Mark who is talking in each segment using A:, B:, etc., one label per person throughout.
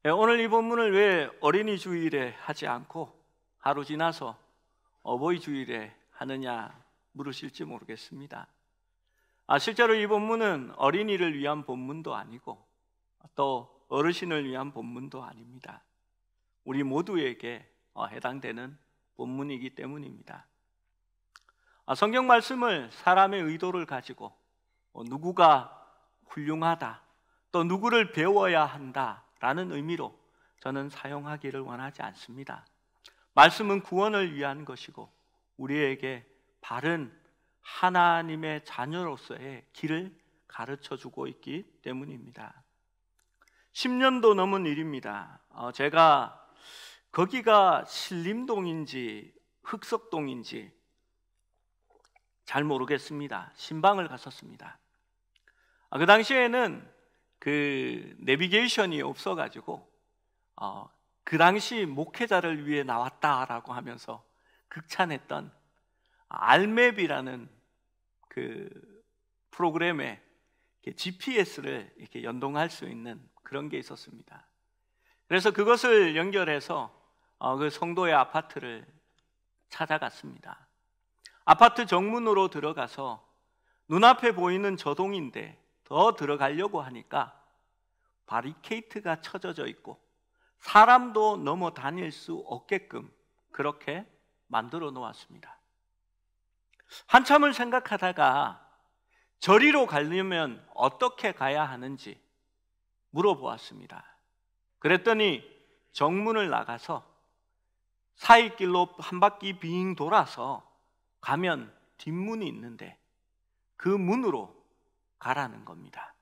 A: 오늘 이 본문을 왜 어린이 주일에 하지 않고 하루 지나서 어버이 주일에 하느냐 물으실지 모르겠습니다. 실제로 이 본문은 어린이를 위한 본문도 아니고 또 어르신을 위한 본문도 아닙니다. 우리 모두에게 해당되는 본문이기 때문입니다. 성경 말씀을 사람의 의도를 가지고 누구가 훌륭하다, 또 누구를 배워야 한다라는 의미로 저는 사용하기를 원하지 않습니다. 말씀은 구원을 위한 것이고 우리에게 바른 하나님의 자녀로서의 길을 가르쳐주고 있기 때문입니다. 10년도 넘은 일입니다. 제가 거기가 신림동인지 흑석동인지 잘 모르겠습니다. 신방을 갔었습니다. 그 당시에는 그 내비게이션이 없어가지고 그 당시 목회자를 위해 나왔다라고 하면서 극찬했던 알맵이라는 그 프로그램에 GPS를 이렇게 연동할 수 있는 그런 게 있었습니다. 그래서 그것을 연결해서 그 성도의 아파트를 찾아갔습니다. 아파트 정문으로 들어가서 눈앞에 보이는 저동인데 더 들어가려고 하니까 바리케이트가 쳐져져 있고 사람도 넘어 다닐 수 없게끔 그렇게 만들어 놓았습니다. 한참을 생각하다가 저리로 가려면 어떻게 가야 하는지 물어보았습니다. 그랬더니 정문을 나가서 사이길로 한 바퀴 빙 돌아서 가면 뒷문이 있는데 그 문으로 가라는 겁니다.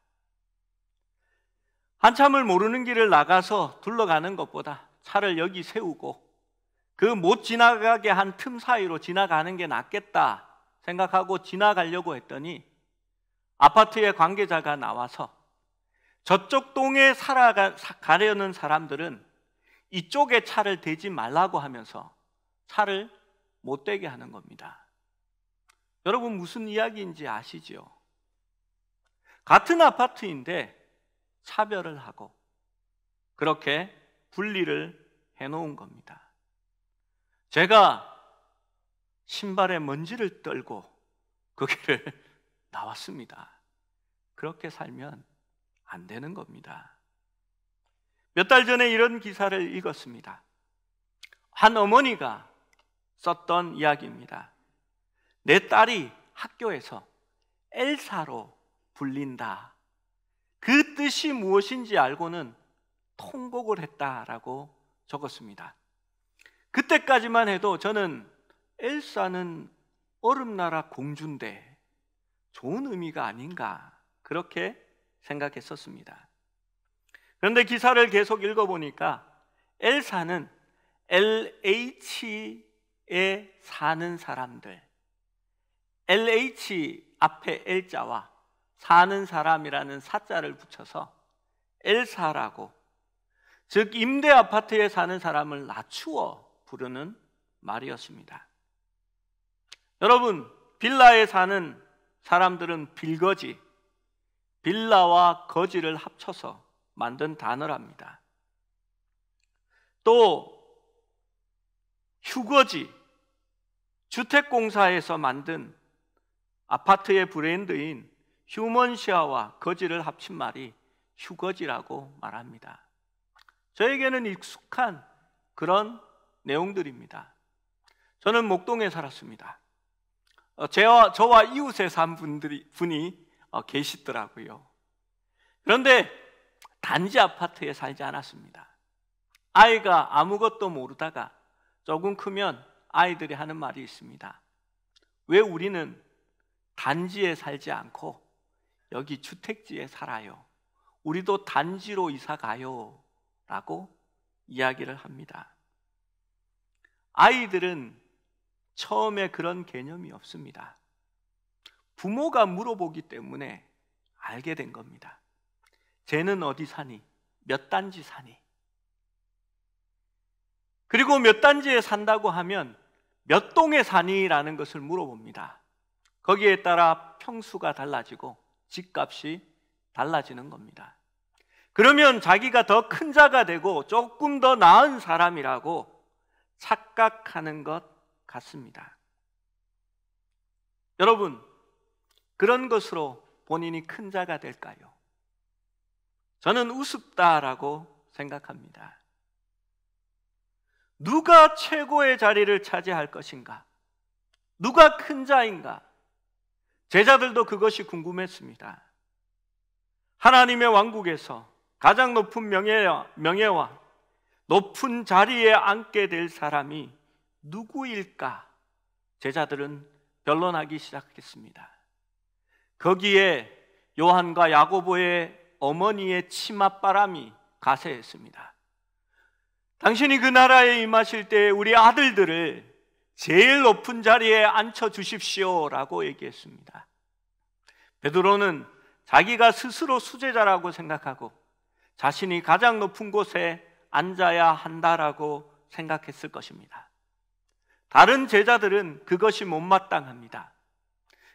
A: 한참을 모르는 길을 나가서 둘러가는 것보다 차를 여기 세우고 그 못 지나가게 한 틈 사이로 지나가는 게 낫겠다 생각하고 지나가려고 했더니 아파트의 관계자가 나와서 저쪽 동에 가려는 사람들은 이쪽에 차를 대지 말라고 하면서 차를 못 대게 하는 겁니다. 여러분 무슨 이야기인지 아시죠? 같은 아파트인데 차별을 하고 그렇게 분리를 해놓은 겁니다. 제가 신발에 먼지를 떨고 거기를 나왔습니다. 그렇게 살면 안 되는 겁니다. 몇 달 전에 이런 기사를 읽었습니다. 한 어머니가 썼던 이야기입니다. 내 딸이 학교에서 엘사로 불린다. 그 뜻이 무엇인지 알고는 통곡을 했다라고 적었습니다. 그때까지만 해도 저는 엘사는 얼음나라 공주인데 좋은 의미가 아닌가 그렇게 생각했었습니다. 그런데 기사를 계속 읽어보니까 엘사는 LH에 사는 사람들, LH 앞에 L자와 사는 사람이라는 사자를 붙여서 엘사라고, 즉 임대 아파트에 사는 사람을 낮추어 부르는 말이었습니다. 여러분, 빌라에 사는 사람들은 빌거지, 빌라와 거지를 합쳐서 만든 단어랍니다. 또 휴거지, 주택공사에서 만든 아파트의 브랜드인 휴먼시아와 거지를 합친 말이 휴거지라고 말합니다. 저에게는 익숙한 그런 내용들입니다. 저는 목동에 살았습니다. 저와 이웃에 산 분이 계시더라고요. 그런데 단지 아파트에 살지 않았습니다. 아이가 아무것도 모르다가 조금 크면 아이들이 하는 말이 있습니다. 왜 우리는 단지에 살지 않고 여기 주택지에 살아요? 우리도 단지로 이사 가요 라고 이야기를 합니다. 아이들은 처음에 그런 개념이 없습니다. 부모가 물어보기 때문에 알게 된 겁니다. 쟤는 어디 사니? 몇 단지 사니? 그리고 몇 단지에 산다고 하면 몇 동에 사니? 라는 것을 물어봅니다. 거기에 따라 평수가 달라지고 집값이 달라지는 겁니다. 그러면 자기가 더 큰 자가 되고 조금 더 나은 사람이라고 착각하는 것 같습니다. 여러분, 그런 것으로 본인이 큰 자가 될까요? 저는 우습다라고 생각합니다. 누가 최고의 자리를 차지할 것인가? 누가 큰 자인가? 제자들도 그것이 궁금했습니다. 하나님의 왕국에서 가장 높은 명예와 높은 자리에 앉게 될 사람이 누구일까? 제자들은 변론하기 시작했습니다. 거기에 요한과 야고보의 어머니의 치맛바람이 가세했습니다. 당신이 그 나라에 임하실 때 우리 아들들을 제일 높은 자리에 앉혀 주십시오라고 얘기했습니다. 베드로는 자기가 스스로 수제자라고 생각하고 자신이 가장 높은 곳에 앉아야 한다라고 생각했을 것입니다. 다른 제자들은 그것이 못마땅합니다.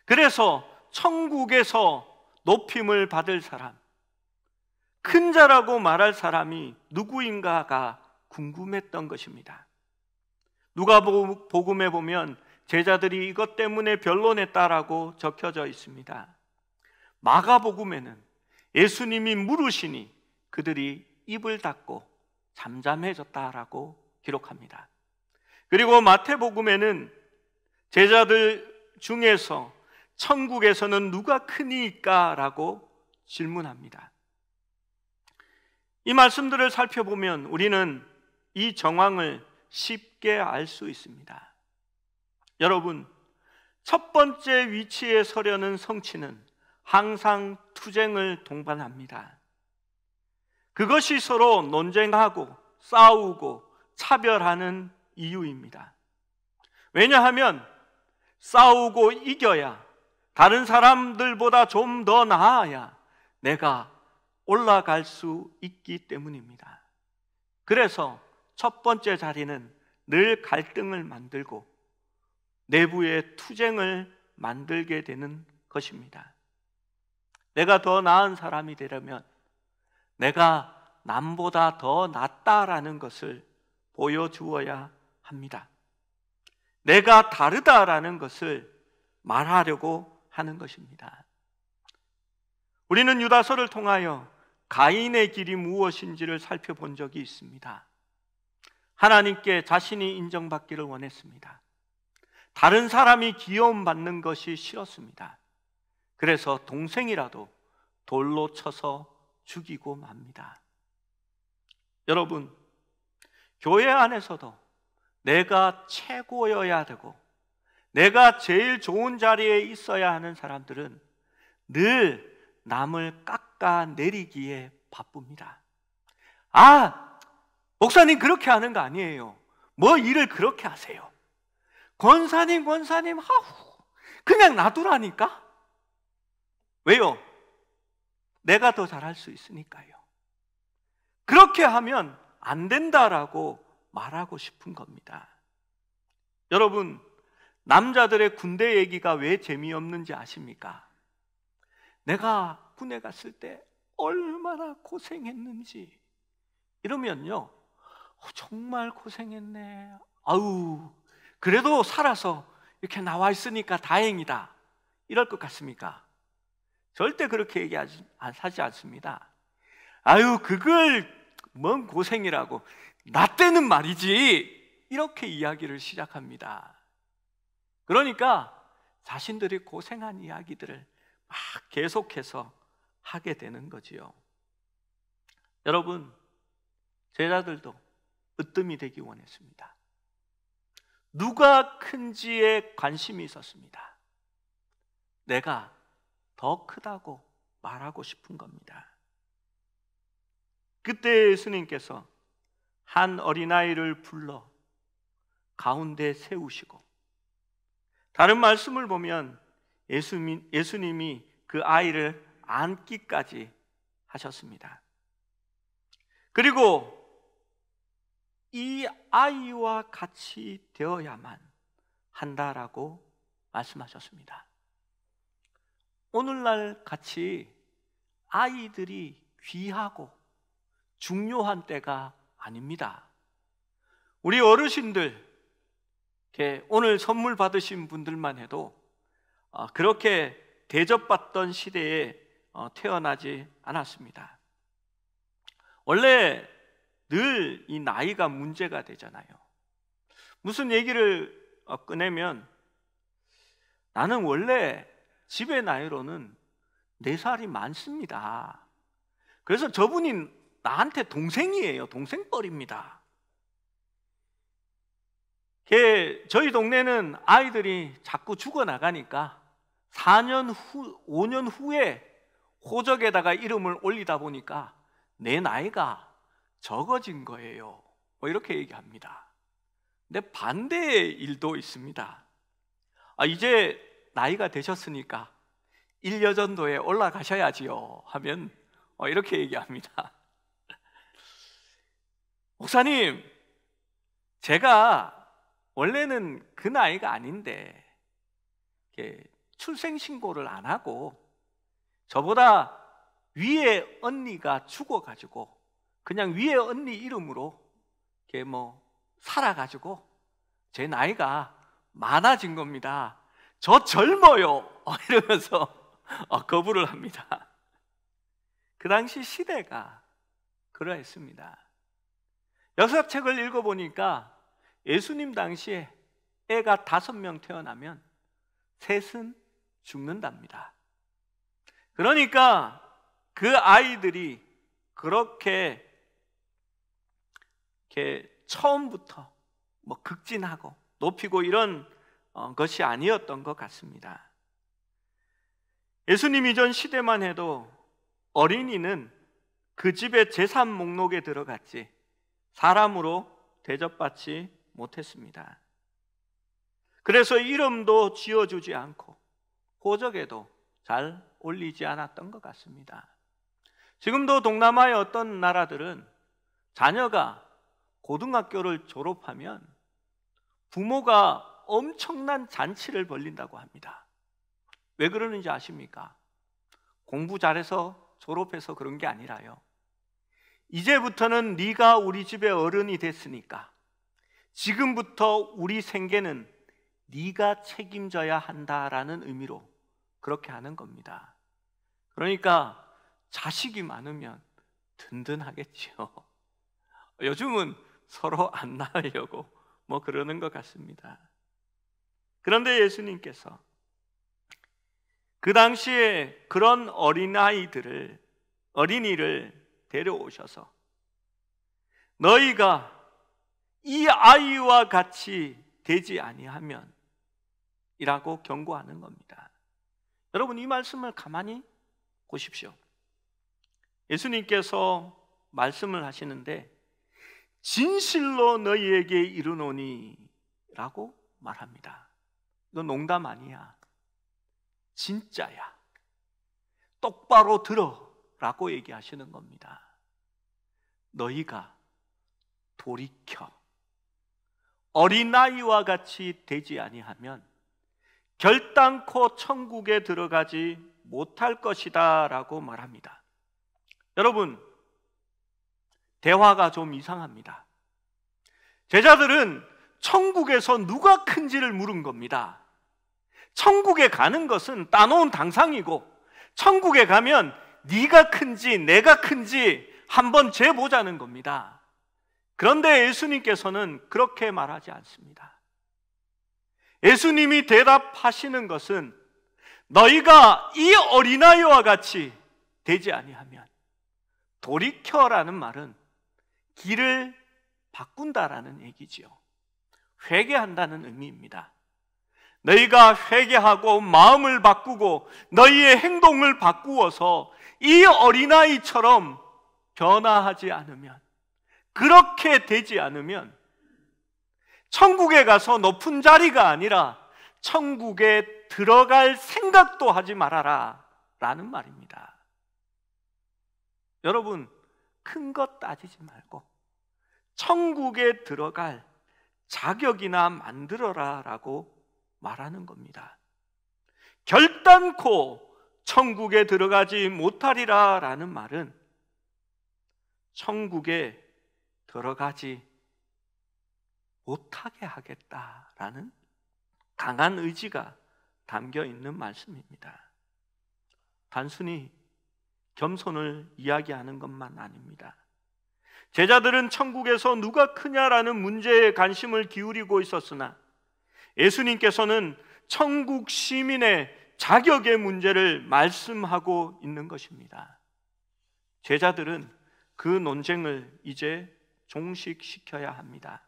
A: 그래서 천국에서 높임을 받을 사람, 큰 자라고 말할 사람이 누구인가가 궁금했던 것입니다. 누가복음에 보면 제자들이 이것 때문에 변론했다라고 적혀져 있습니다. 마가복음에는 예수님이 물으시니 그들이 입을 닫고 잠잠해졌다라고 기록합니다. 그리고 마태복음에는 제자들 중에서 천국에서는 누가 크니까라고 질문합니다. 이 말씀들을 살펴보면 우리는 이 정황을 쉽게 알 수 있습니다. 여러분, 첫 번째 위치에 서려는 성취는 항상 투쟁을 동반합니다. 그것이 서로 논쟁하고 싸우고 차별하는 이유입니다. 왜냐하면 싸우고 이겨야, 다른 사람들보다 좀 더 나아야 내가 올라갈 수 있기 때문입니다. 그래서 첫 번째 자리는 늘 갈등을 만들고 내부의 투쟁을 만들게 되는 것입니다. 내가 더 나은 사람이 되려면 내가 남보다 더 낫다라는 것을 보여주어야 합니다. 내가 다르다라는 것을 말하려고 하는 것입니다. 우리는 유다서를 통하여 가인의 길이 무엇인지를 살펴본 적이 있습니다. 하나님께 자신이 인정받기를 원했습니다. 다른 사람이 귀여움받는 것이 싫었습니다. 그래서 동생이라도 돌로 쳐서 죽이고 맙니다. 여러분, 교회 안에서도 내가 최고여야 되고 내가 제일 좋은 자리에 있어야 하는 사람들은 늘 남을 깎아내리기에 바쁩니다. 목사님 그렇게 하는 거 아니에요. 뭐 일을 그렇게 하세요. 권사님 그냥 놔두라니까. 왜요? 내가 더 잘할 수 있으니까요. 그렇게 하면 안 된다라고 말하고 싶은 겁니다. 여러분, 남자들의 군대 얘기가 왜 재미없는지 아십니까? 내가 군에 갔을 때 얼마나 고생했는지 이러면요, 정말 고생했네, 그래도 살아서 이렇게 나와 있으니까 다행이다, 이럴 것 같습니까? 절대 그렇게 얘기하지 않습니다. 그걸 뭔 고생이라고, 나 때는 말이지, 이렇게 이야기를 시작합니다. 그러니까 자신들이 고생한 이야기들을 막 계속해서 하게 되는 거지요. 여러분, 제자들도 으뜸이 되기 원했습니다. 누가 큰지에 관심이 있었습니다. 내가 더 크다고 말하고 싶은 겁니다. 그때 예수님께서 한 어린아이를 불러 가운데 세우시고, 다른 말씀을 보면 예수님이 그 아이를 안기까지 하셨습니다. 그리고 이 아이와 같이 되어야만 한다라고 말씀하셨습니다. 오늘날 같이 아이들이 귀하고 중요한 때가 아닙니다. 우리 어르신들, 오늘 선물 받으신 분들만 해도 그렇게 대접받던 시대에 태어나지 않았습니다. 원래 늘 이 나이가 문제가 되잖아요. 무슨 얘기를 꺼내면 나는 원래 집의 나이로는 4살이 많습니다. 그래서 저분이 나한테 동생이에요. 동생뻘입니다. 저희 동네는 아이들이 자꾸 죽어나가니까 4년 후, 5년 후에 호적에다가 이름을 올리다 보니까 내 나이가 적어진 거예요. 이렇게 얘기합니다. 근데 반대의 일도 있습니다. 이제 나이가 되셨으니까 1여전도에 올라가셔야지요 하면 이렇게 얘기합니다. 목사님, 제가 원래는 그 나이가 아닌데 출생신고를 안 하고 저보다 위에 언니가 죽어가지고 그냥 위에 언니 이름으로 살아가지고 제 나이가 많아진 겁니다. 저 젊어요 이러면서 거부를 합니다. 그 당시 시대가 그러했습니다. 역사책을 읽어보니까 예수님 당시에 애가 5명 태어나면 셋은 죽는답니다. 그러니까 그 아이들이 그렇게 처음부터 극진하고 높이고 이런 것이 아니었던 것 같습니다. 예수님 이전 시대만 해도 어린이는 그 집의 재산 목록에 들어갔지 사람으로 대접받지 못했습니다. 그래서 이름도 지어주지 않고 호적에도 잘 올리지 않았던 것 같습니다. 지금도 동남아의 어떤 나라들은 자녀가 고등학교를 졸업하면 부모가 엄청난 잔치를 벌린다고 합니다. 왜 그러는지 아십니까? 공부 잘해서 졸업해서 그런 게 아니라요, 이제부터는 네가 우리 집의 어른이 됐으니까 지금부터 우리 생계는 네가 책임져야 한다라는 의미로 그렇게 하는 겁니다. 그러니까 자식이 많으면 든든하겠죠. 요즘은 서로 안 낳으려고 그러는 것 같습니다. 그런데 예수님께서 그 당시에 그런 어린이를 데려오셔서 너희가 이 아이와 같이 되지 아니하면 이라고 경고하는 겁니다. 여러분, 이 말씀을 가만히 보십시오. 예수님께서 말씀을 하시는데 진실로 너희에게 이르노니 라고 말합니다. 이건 농담 아니야, 진짜야. 똑바로 들어 라고 얘기하시는 겁니다. 너희가 돌이켜 어린아이와 같이 되지 아니하면 결단코 천국에 들어가지 못할 것이다 라고 말합니다. 여러분, 대화가 좀 이상합니다. 제자들은 천국에서 누가 큰지를 물은 겁니다. 천국에 가는 것은 따놓은 당상이고 천국에 가면 네가 큰지 내가 큰지 한번 재보자는 겁니다. 그런데 예수님께서는 그렇게 말하지 않습니다. 예수님이 대답하시는 것은 너희가 이 어린아이와 같이 되지 아니하면, 돌이켜라는 말은 길을 바꾼다라는 얘기지요. 회개한다는 의미입니다. 너희가 회개하고 마음을 바꾸고 너희의 행동을 바꾸어서 이 어린아이처럼 변화하지 않으면, 그렇게 되지 않으면 천국에 가서 높은 자리가 아니라 천국에 들어갈 생각도 하지 말아라 라는 말입니다. 여러분, 큰 것 따지지 말고 천국에 들어갈 자격이나 만들어라 라고 말하는 겁니다. 결단코 천국에 들어가지 못하리라 라는 말은 천국에 들어가지 못하게 하겠다라는 강한 의지가 담겨 있는 말씀입니다. 단순히 겸손을 이야기하는 것만 아닙니다. 제자들은 천국에서 누가 크냐라는 문제에 관심을 기울이고 있었으나 예수님께서는 천국 시민의 자격의 문제를 말씀하고 있는 것입니다. 제자들은 그 논쟁을 이제 종식시켜야 합니다.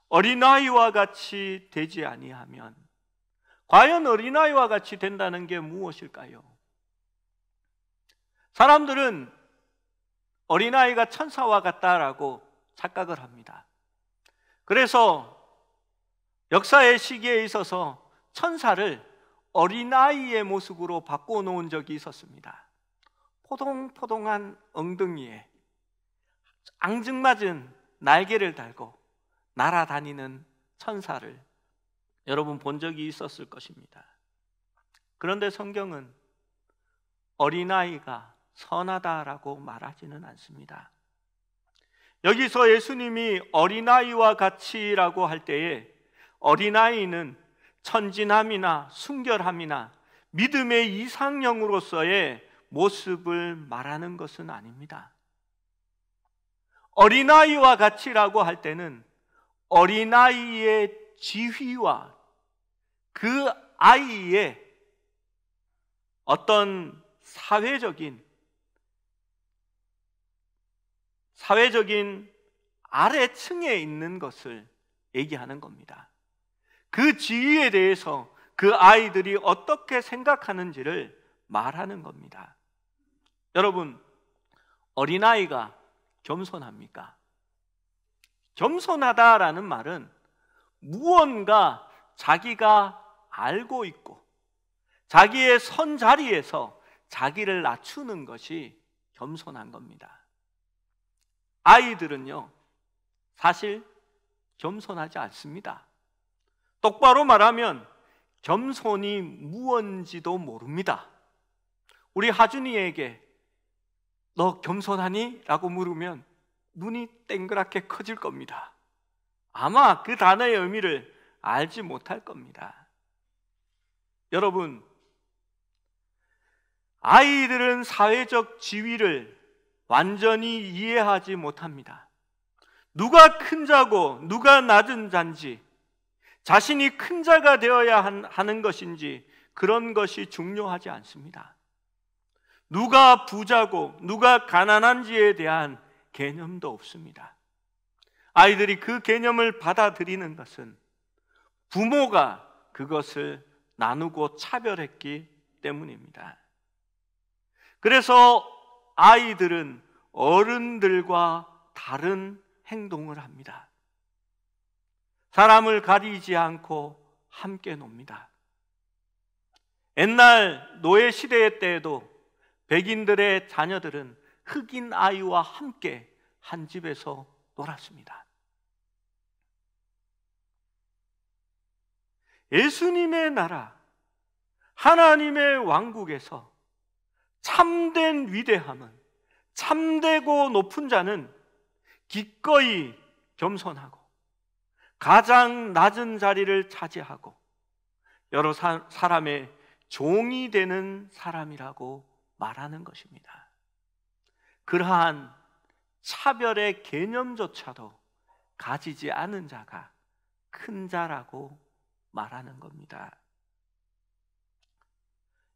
A: 어린아이와 같이 되지 아니하면, 과연 어린아이와 같이 된다는 게 무엇일까요? 사람들은 어린아이가 천사와 같다라고 착각을 합니다. 그래서 역사의 시기에 있어서 천사를 어린아이의 모습으로 바꿔놓은 적이 있었습니다. 포동포동한 엉덩이에 앙증맞은 날개를 달고 날아다니는 천사를 여러분 본 적이 있었을 것입니다. 그런데 성경은 어린아이가 선하다라고 말하지는 않습니다. 여기서 예수님이 어린아이와 같이라고 할 때에 어린아이는 천진함이나 순결함이나 믿음의 이상형으로서의 모습을 말하는 것은 아닙니다. 어린아이와 같이라고 할 때는 어린아이의 지휘와 그 아이의 어떤 사회적인 아래층에 있는 것을 얘기하는 겁니다. 그 지위에 대해서 그 아이들이 어떻게 생각하는지를 말하는 겁니다. 여러분, 어린아이가 겸손합니까? 겸손하다라는 말은 무언가 자기가 알고 있고 자기의 선 자리에서 자기를 낮추는 것이 겸손한 겁니다. 아이들은요, 사실 겸손하지 않습니다. 똑바로 말하면 겸손이 무언지도 모릅니다. 우리 하준이에게 너 겸손하니? 라고 물으면 눈이 땡그랗게 커질 겁니다. 아마 그 단어의 의미를 알지 못할 겁니다. 여러분, 아이들은 사회적 지위를 완전히 이해하지 못합니다. 누가 큰 자고 누가 낮은 자인지, 자신이 큰 자가 되어야 하는 것인지 그런 것이 중요하지 않습니다. 누가 부자고 누가 가난한지에 대한 개념도 없습니다. 아이들이 그 개념을 받아들이는 것은 부모가 그것을 나누고 차별했기 때문입니다. 그래서 아이들은 어른들과 다른 행동을 합니다. 사람을 가리지 않고 함께 놉니다. 옛날 노예 시대 때에도 백인들의 자녀들은 흑인 아이와 함께 한 집에서 놀았습니다. 예수님의 나라, 하나님의 왕국에서 참된 위대함은, 참되고 높은 자는 기꺼이 겸손하고 가장 낮은 자리를 차지하고 여러 사람의 종이 되는 사람이라고 말하는 것입니다. 그러한 차별의 개념조차도 가지지 않은 자가 큰 자라고 말하는 겁니다.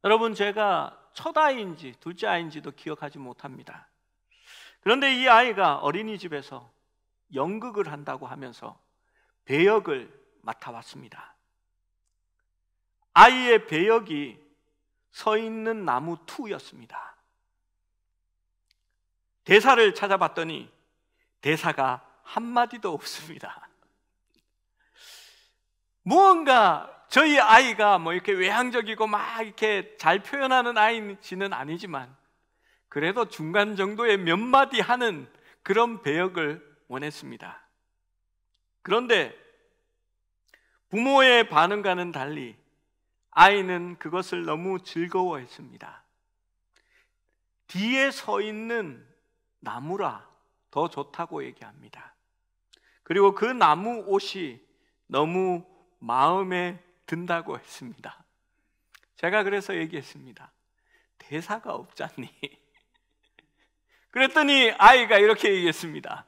A: 여러분, 제가 첫 아이인지 둘째 아이인지도 기억하지 못합니다. 그런데 이 아이가 어린이집에서 연극을 한다고 하면서 배역을 맡아왔습니다. 아이의 배역이 서 있는 나무 투였습니다. 대사를 찾아봤더니 대사가 한마디도 없습니다. 무언가 저희 아이가 뭐 이렇게 외향적이고 막 이렇게 잘 표현하는 아이지는 아니지만 그래도 중간 정도의 몇 마디 하는 그런 배역을 원했습니다. 그런데 부모의 반응과는 달리 아이는 그것을 너무 즐거워했습니다. 뒤에 서 있는 나무라 더 좋다고 얘기합니다. 그리고 그 나무 옷이 너무 마음에 든다고 했습니다. 제가 그래서 얘기했습니다. 대사가 없잖니. 그랬더니 아이가 이렇게 얘기했습니다.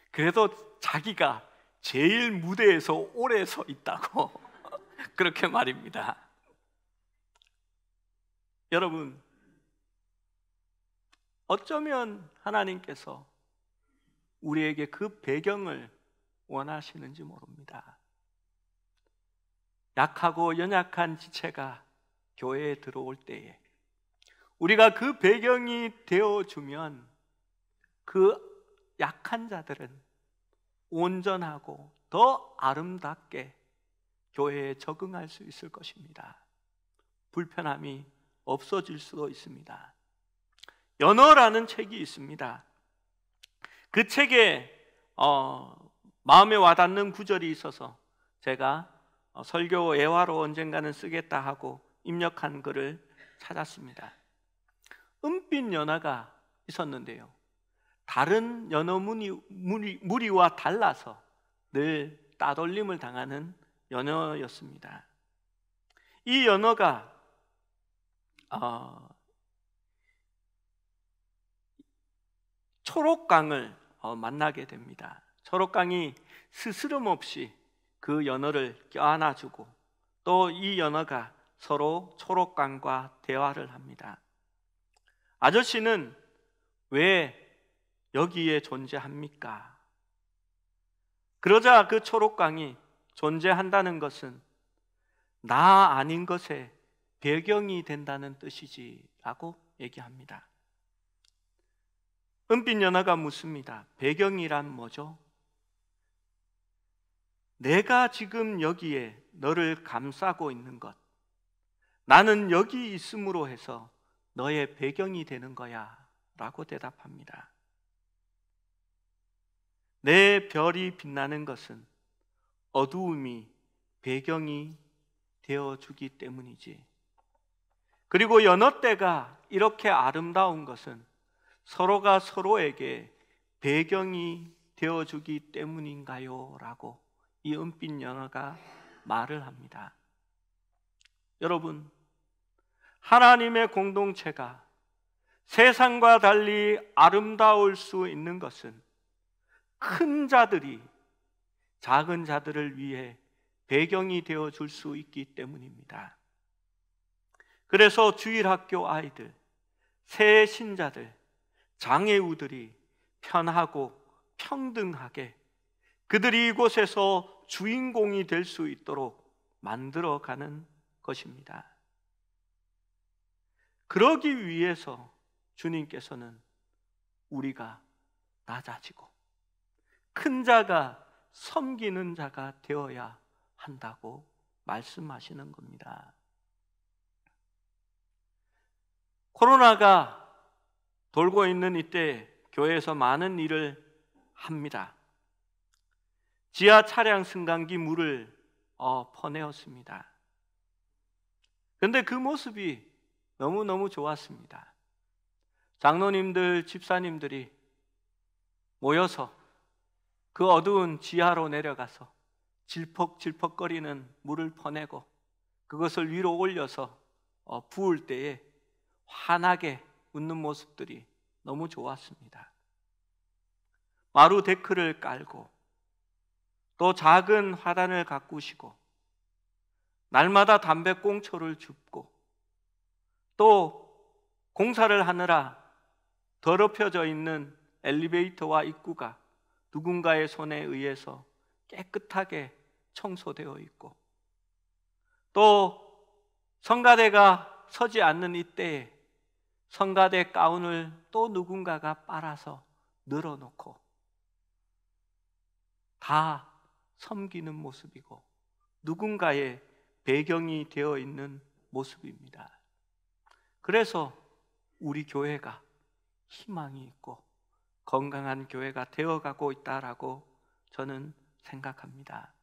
A: 그래도 자기가 제일 무대에서 오래 서 있다고 그렇게 말입니다. 여러분, 어쩌면 하나님께서 우리에게 그 배경을 원하시는지 모릅니다. 약하고 연약한 지체가 교회에 들어올 때에 우리가 그 배경이 되어주면 그 약한 자들은 온전하고 더 아름답게 교회에 적응할 수 있을 것입니다. 불편함이 없어질 수도 있습니다. 연어라는 책이 있습니다. 그 책에 마음에 와닿는 구절이 있어서 제가 설교 예화로 언젠가는 쓰겠다 하고 입력한 글을 찾았습니다. 은빛 연어가 있었는데요, 다른 연어 무리와 달라서 늘 따돌림을 당하는 연어였습니다. 이 연어가 초록강을 만나게 됩니다. 초록강이 스스럼 없이 그 연어를 껴안아주고 또 이 연어가 서로 초록강과 대화를 합니다. 아저씨는 왜 여기에 존재합니까? 그러자 그 초록강이 존재한다는 것은 나 아닌 것에 배경이 된다는 뜻이지 라고 얘기합니다. 은빛 연어가 묻습니다. 배경이란 뭐죠? 내가 지금 여기에 너를 감싸고 있는 것, 나는 여기 있음으로 해서 너의 배경이 되는 거야 라고 대답합니다. 내 별이 빛나는 것은 어두움이 배경이 되어주기 때문이지. 그리고 연어떼가 이렇게 아름다운 것은 서로가 서로에게 배경이 되어주기 때문인가요? 라고 이 은빛 연어가 말을 합니다. 여러분, 하나님의 공동체가 세상과 달리 아름다울 수 있는 것은 큰 자들이 작은 자들을 위해 배경이 되어줄 수 있기 때문입니다. 그래서 주일학교 아이들, 새 신자들, 장애우들이 편하고 평등하게 그들이 이곳에서 주인공이 될 수 있도록 만들어가는 것입니다. 그러기 위해서 주님께서는 우리가 낮아지고 큰 자가 섬기는 자가 되어야 한다고 말씀하시는 겁니다. 코로나가 돌고 있는 이때 교회에서 많은 일을 합니다. 지하 차량 승강기 물을 퍼내었습니다. 그런데 그 모습이 너무너무 좋았습니다. 장로님들, 집사님들이 모여서 그 어두운 지하로 내려가서 질퍽질퍽거리는 물을 퍼내고 그것을 위로 올려서 부을 때에 환하게 웃는 모습들이 너무 좋았습니다. 마루 데크를 깔고 또 작은 화단을 가꾸시고 날마다 담배꽁초를 줍고 또 공사를 하느라 더럽혀져 있는 엘리베이터와 입구가 누군가의 손에 의해서 깨끗하게 청소되어 있고 또 성가대가 서지 않는 이때에 성가대 가운을 또 누군가가 빨아서 늘어놓고 다 섬기는 모습이고 누군가의 배경이 되어 있는 모습입니다. 그래서 우리 교회가 희망이 있고 건강한 교회가 되어가고 있다라고 저는 생각합니다.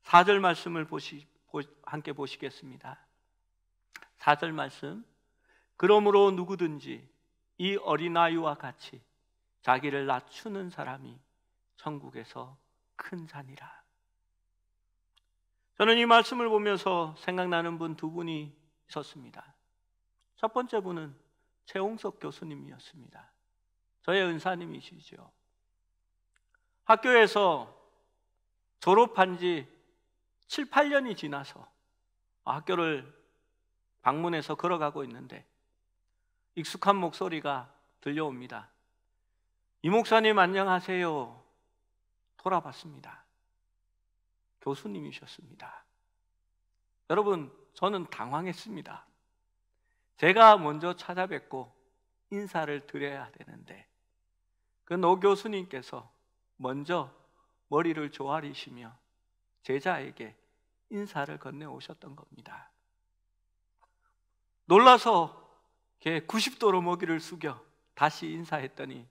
A: 4절 말씀을 함께 보시겠습니다. 4절 말씀, 그러므로 누구든지 이 어린아이와 같이 자기를 낮추는 사람이 천국에서 큰 자니라. 저는 이 말씀을 보면서 생각나는 분 두 분이 있었습니다. 첫 번째 분은 최홍석 교수님이었습니다. 저의 은사님이시죠. 학교에서 졸업한 지 7, 8년이 지나서 학교를 방문해서 걸어가고 있는데 익숙한 목소리가 들려옵니다. 이 목사님 안녕하세요. 돌아봤습니다. 교수님이셨습니다. 여러분, 저는 당황했습니다. 제가 먼저 찾아뵙고 인사를 드려야 되는데 그 노 교수님께서 먼저 머리를 조아리시며 제자에게 인사를 건네오셨던 겁니다. 놀라서 90도로 머리를 숙여 다시 인사했더니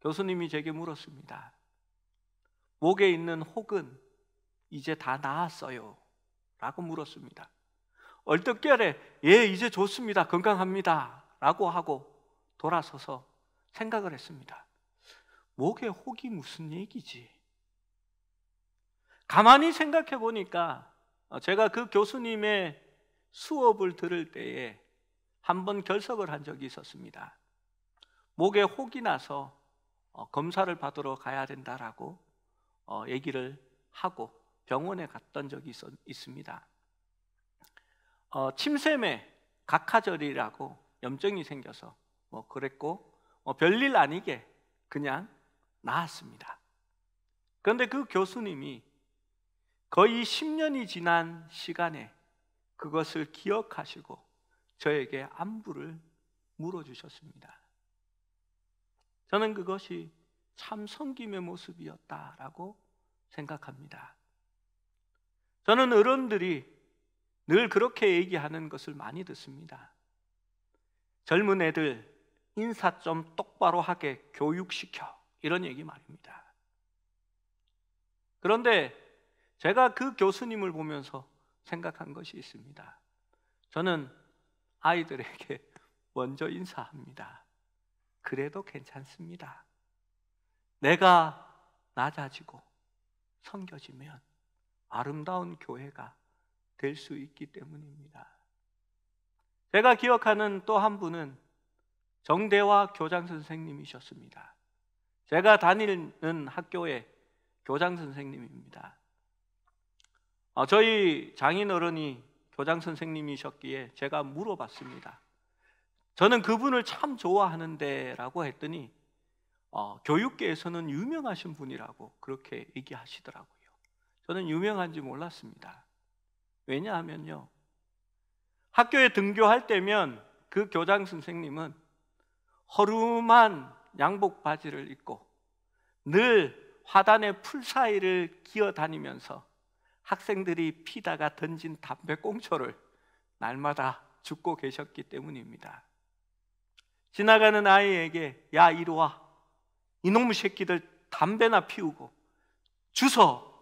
A: 교수님이 제게 물었습니다. 목에 있는 혹은 이제 다 나았어요? 라고 물었습니다. 얼떨결에 예, 이제 좋습니다. 건강합니다. 라고 하고 돌아서서 생각을 했습니다. 목에 혹이 무슨 얘기지? 가만히 생각해 보니까 제가 그 교수님의 수업을 들을 때에 한번 결석을 한 적이 있었습니다. 목에 혹이 나서 검사를 받으러 가야 된다라고 얘기를 하고 병원에 갔던 적이 있습니다. 침샘에 각하절이라고 염증이 생겨서 그랬고 별일 아니게 그냥 나았습니다. 그런데 그 교수님이 거의 10년이 지난 시간에 그것을 기억하시고 저에게 안부를 물어주셨습니다. 저는 그것이 참 섬김의 모습이었다라고 생각합니다. 저는 어른들이 늘 그렇게 얘기하는 것을 많이 듣습니다. 젊은 애들 인사 좀 똑바로 하게 교육시켜, 이런 얘기 말입니다. 그런데 제가 그 교수님을 보면서 생각한 것이 있습니다. 저는 아이들에게 먼저 인사합니다. 그래도 괜찮습니다. 내가 낮아지고 섬겨지면 아름다운 교회가 될 수 있기 때문입니다. 제가 기억하는 또 한 분은 정대화 교장 선생님이셨습니다. 제가 다니는 학교의 교장 선생님입니다. 저희 장인어른이 교장 선생님이셨기에 제가 물어봤습니다. 저는 그분을 참 좋아하는데 라고 했더니 교육계에서는 유명하신 분이라고 그렇게 얘기하시더라고요. 저는 유명한지 몰랐습니다. 왜냐하면요, 학교에 등교할 때면 그 교장 선생님은 허름한 양복 바지를 입고 늘 화단의 풀 사이를 기어다니면서 학생들이 피다가 던진 담배꽁초를 날마다 줍고 계셨기 때문입니다. 지나가는 아이에게 야 이리 와, 이놈의 새끼들 담배나 피우고 주워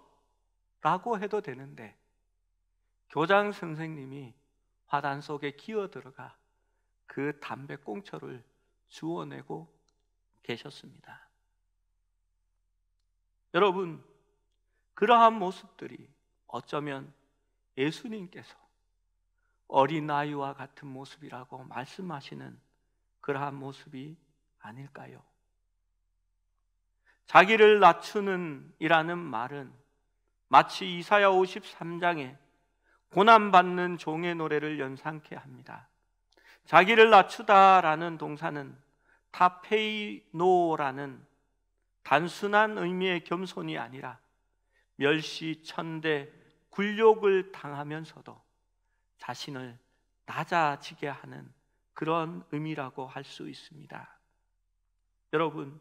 A: 라고 해도 되는데 교장 선생님이 화단 속에 기어 들어가 그 담배꽁초를 주워내고 계셨습니다. 여러분, 그러한 모습들이 어쩌면 예수님께서 어린아이와 같은 모습이라고 말씀하시는 그러한 모습이 아닐까요? 자기를 낮추는 이라는 말은 마치 이사야 53장에 고난받는 종의 노래를 연상케 합니다. 자기를 낮추다라는 동사는 타페이노라는 단순한 의미의 겸손이 아니라 멸시, 천대, 굴욕을 당하면서도 자신을 낮아지게 하는 그런 의미라고 할 수 있습니다. 여러분,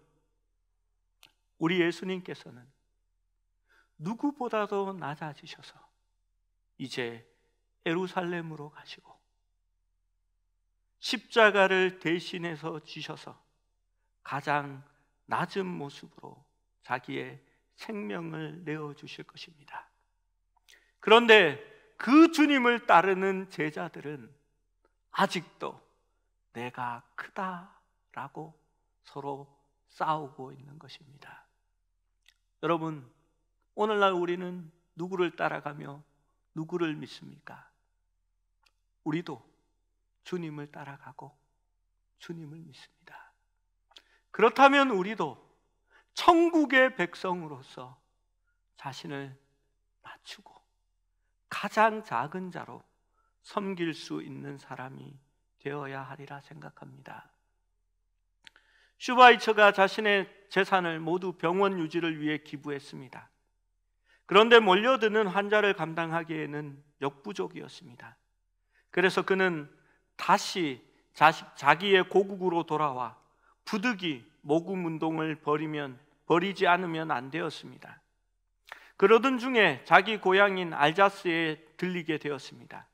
A: 우리 예수님께서는 누구보다도 낮아지셔서 이제 예루살렘으로 가시고 십자가를 대신해서 지셔서 가장 낮은 모습으로 자기의 생명을 내어주실 것입니다. 그런데 그 주님을 따르는 제자들은 아직도 내가 크다 라고 서로 싸우고 있는 것입니다. 여러분, 오늘날 우리는 누구를 따라가며 누구를 믿습니까? 우리도 주님을 따라가고 주님을 믿습니다. 그렇다면 우리도 천국의 백성으로서 자신을 낮추고 가장 작은 자로 섬길 수 있는 사람이 되어야 하리라 생각합니다. 슈바이처가 자신의 재산을 모두 병원 유지를 위해 기부했습니다. 그런데 몰려드는 환자를 감당하기에는 역부족이었습니다. 그래서 그는 다시 자기의 고국으로 돌아와 부득이 모금 운동을 벌이지 않으면 안 되었습니다. 그러던 중에 자기 고향인 알자스에 들리게 되었습니다.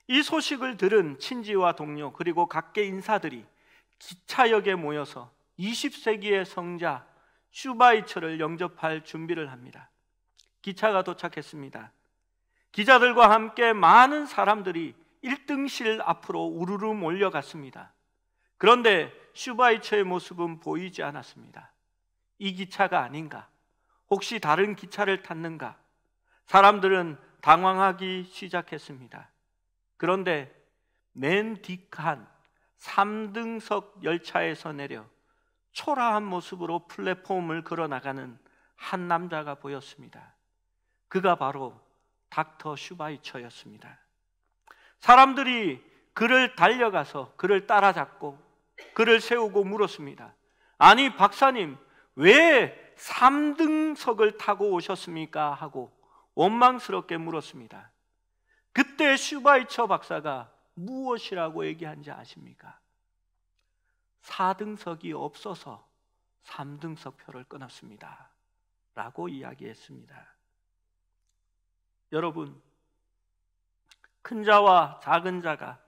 A: 이 소식을 들은 친지와 동료 그리고 각계 인사들이 기차역에 모여서 20세기의 성자 슈바이처를 영접할 준비를 합니다. 기차가 도착했습니다. 기자들과 함께 많은 사람들이 1등실 앞으로 우르르 몰려갔습니다. 그런데 슈바이처의 모습은 보이지 않았습니다. 이 기차가 아닌가? 혹시 다른 기차를 탔는가? 사람들은 당황하기 시작했습니다. 그런데 맨 뒷칸 3등석 열차에서 내려 초라한 모습으로 플랫폼을 걸어나가는 한 남자가 보였습니다. 그가 바로 닥터 슈바이처였습니다. 사람들이 그를 달려가서 그를 따라잡고 그를 세우고 물었습니다. 아니 박사님, 왜 3등석을 타고 오셨습니까? 하고 원망스럽게 물었습니다. 그때 슈바이처 박사가 무엇이라고 얘기한지 아십니까? 4등석이 없어서 3등석 표를 끊었습니다 라고 이야기했습니다. 여러분, 큰 자와 작은 자가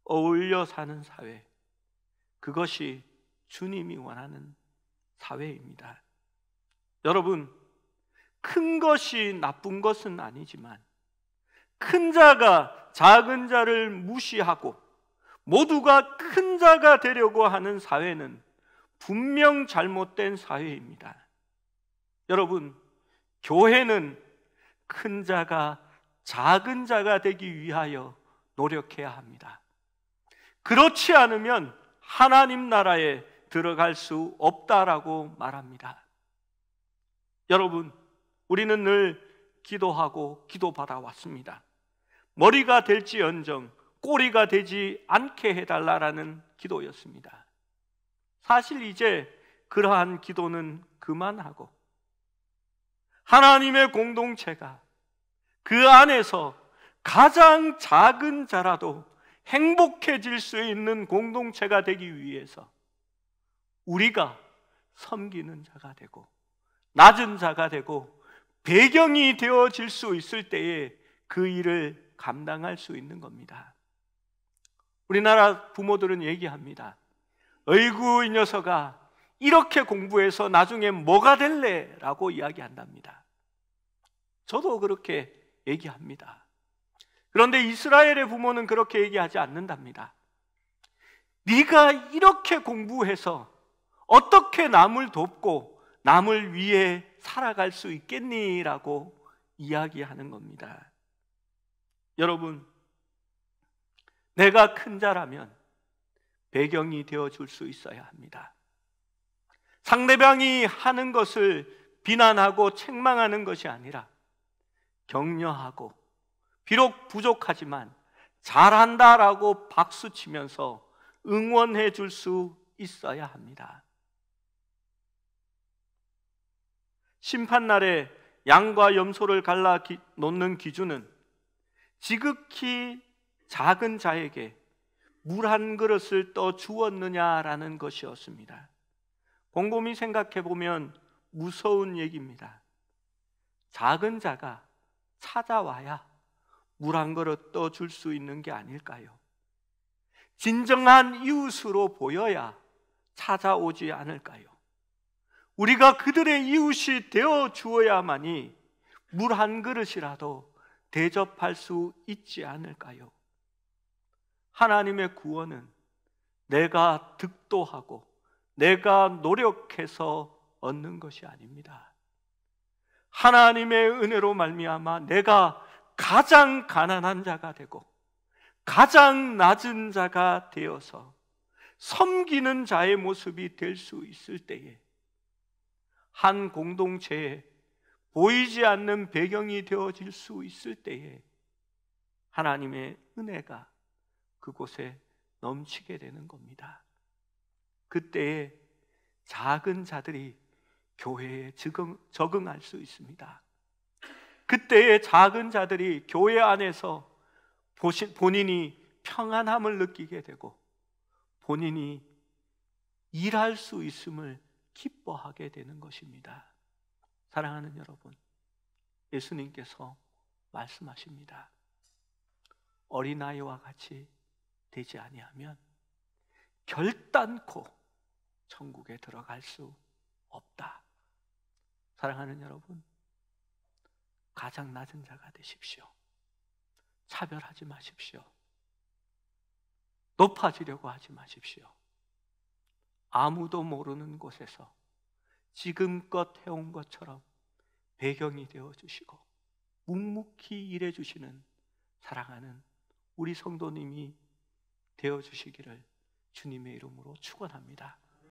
A: 어울려 사는 사회, 그것이 주님이 원하는 사회입니다. 여러분, 큰 것이 나쁜 것은 아니지만 큰 자가 작은 자를 무시하고 모두가 큰 자가 되려고 하는 사회는 분명 잘못된 사회입니다. 여러분, 교회는 큰 자가 작은 자가 되기 위하여 노력해야 합니다. 그렇지 않으면 하나님 나라에 들어갈 수 없다라고 말합니다. 여러분, 우리는 늘 기도하고 기도받아 왔습니다. 머리가 될지언정 꼬리가 되지 않게 해달라라는 기도였습니다. 사실 이제 그러한 기도는 그만하고 하나님의 공동체가 그 안에서 가장 작은 자라도 행복해질 수 있는 공동체가 되기 위해서 우리가 섬기는 자가 되고 낮은 자가 되고 배경이 되어질 수 있을 때에 그 일을 감당할 수 있는 겁니다. 우리나라 부모들은 얘기합니다. 어이구 이 녀석아, 이렇게 공부해서 나중에 뭐가 될래? 라고 이야기한답니다. 저도 그렇게 얘기합니다. 그런데 이스라엘의 부모는 그렇게 얘기하지 않는답니다. 네가 이렇게 공부해서 어떻게 남을 돕고 남을 위해 살아갈 수 있겠니? 라고 이야기하는 겁니다. 여러분, 내가 큰 자라면 배경이 되어줄 수 있어야 합니다. 상대방이 하는 것을 비난하고 책망하는 것이 아니라 격려하고 비록 부족하지만 잘한다라고 박수치면서 응원해 줄 수 있어야 합니다. 심판날에 양과 염소를 갈라 놓는 기준은 지극히 작은 자에게 물 한 그릇을 떠 주었느냐라는 것이었습니다. 곰곰이 생각해 보면 무서운 얘기입니다. 작은 자가 찾아와야 물 한 그릇 떠 줄 수 있는 게 아닐까요? 진정한 이웃으로 보여야 찾아오지 않을까요? 우리가 그들의 이웃이 되어 주어야만이 물 한 그릇이라도 대접할 수 있지 않을까요? 하나님의 구원은 내가 득도하고 내가 노력해서 얻는 것이 아닙니다. 하나님의 은혜로 말미암아 내가 가장 가난한 자가 되고 가장 낮은 자가 되어서 섬기는 자의 모습이 될 수 있을 때에, 한 공동체에 보이지 않는 배경이 되어질 수 있을 때에 하나님의 은혜가 그곳에 넘치게 되는 겁니다. 그때에 작은 자들이 교회에 적응할 수 있습니다. 그때에 작은 자들이 교회 안에서 본인이 평안함을 느끼게 되고 본인이 일할 수 있음을 기뻐하게 되는 것입니다. 사랑하는 여러분, 예수님께서 말씀하십니다. 어린아이와 같이 되지 아니하면 결단코 천국에 들어갈 수 없다. 사랑하는 여러분, 가장 낮은 자가 되십시오. 차별하지 마십시오. 높아지려고 하지 마십시오. 아무도 모르는 곳에서 지금껏 해온 것처럼 배경이 되어주시고 묵묵히 일해주시는 사랑하는 우리 성도님이 되어주시기를 주님의 이름으로 축원합니다.